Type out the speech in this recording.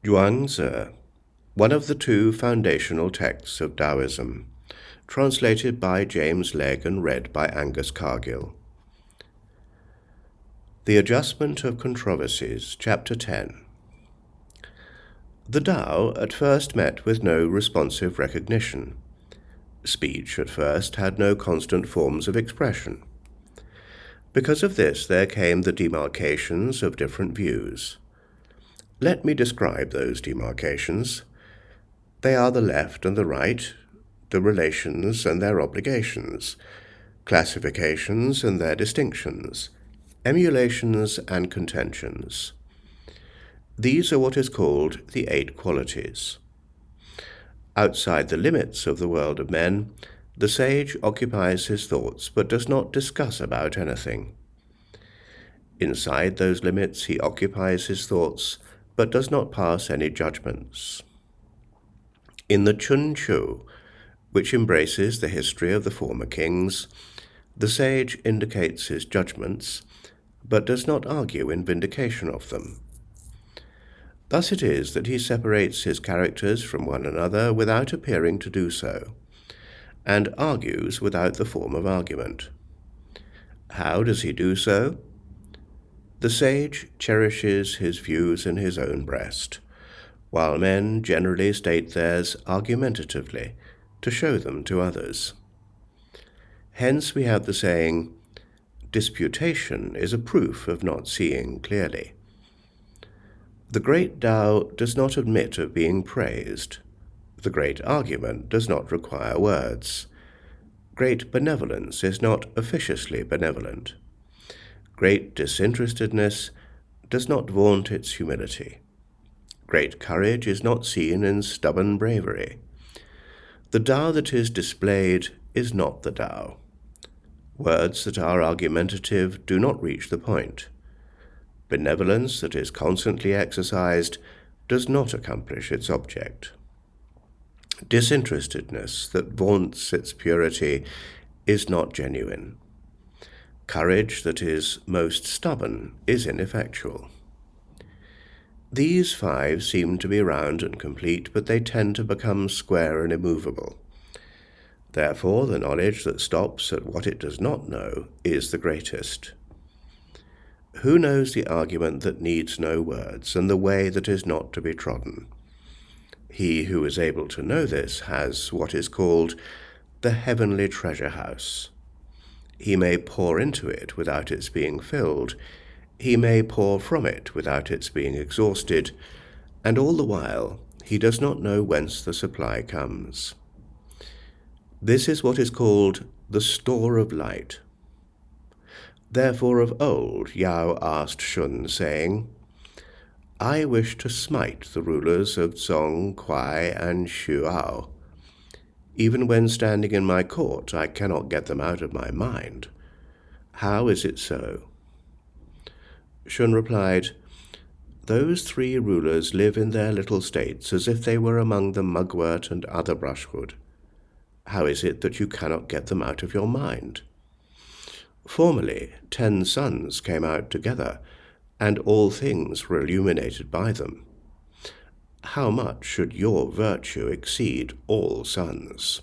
Zhuang Zi, one of the two foundational texts of Taoism, translated by James Legge and read by Angus Cargill. The Adjustment of Controversies, Chapter 10. The Tao at first met with no responsive recognition. Speech at first had no constant forms of expression. Because of this there came the demarcations of different views. Let me describe those demarcations. They are the left and the right, the relations and their obligations, classifications and their distinctions, emulations and contentions. These are what is called the 8 qualities. Outside the limits of the world of men, the sage occupies his thoughts but does not discuss about anything. Inside those limits he occupies his thoughts but does not pass any judgments. In the Chuang Tzŭ, which embraces the history of the former kings, the sage indicates his judgments, but does not argue in vindication of them. Thus it is that he separates his characters from one another without appearing to do so, and argues without the form of argument. How does he do so? The sage cherishes his views in his own breast, while men generally state theirs argumentatively to show them to others. Hence we have the saying, disputation is a proof of not seeing clearly. The great Tao does not admit of being praised. The great argument does not require words. Great benevolence is not officiously benevolent. Great disinterestedness does not vaunt its humility. Great courage is not seen in stubborn bravery. The Tao that is displayed is not the Tao. Words that are argumentative do not reach the point. Benevolence that is constantly exercised does not accomplish its object. Disinterestedness that vaunts its purity is not genuine. Courage that is most stubborn is ineffectual. These 5 seem to be round and complete, but they tend to become square and immovable. Therefore, the knowledge that stops at what it does not know is the greatest. Who knows the argument that needs no words, and the way that is not to be trodden? He who is able to know this has what is called the heavenly treasure house. He may pour into it without its being filled. He may pour from it without its being exhausted, and all the while he does not know whence the supply comes. This is what is called the store of light. Therefore of old Yao asked Shun, saying, I wish to smite the rulers of Zong, Kuai, and Shuao. Even when standing in my court, I cannot get them out of my mind. How is it so? Shun replied, Those 3 rulers live in their little states as if they were among the mugwort and other brushwood. How is it that you cannot get them out of your mind? Formerly 10 suns came out together, and all things were illuminated by them. How much should your virtue exceed all suns?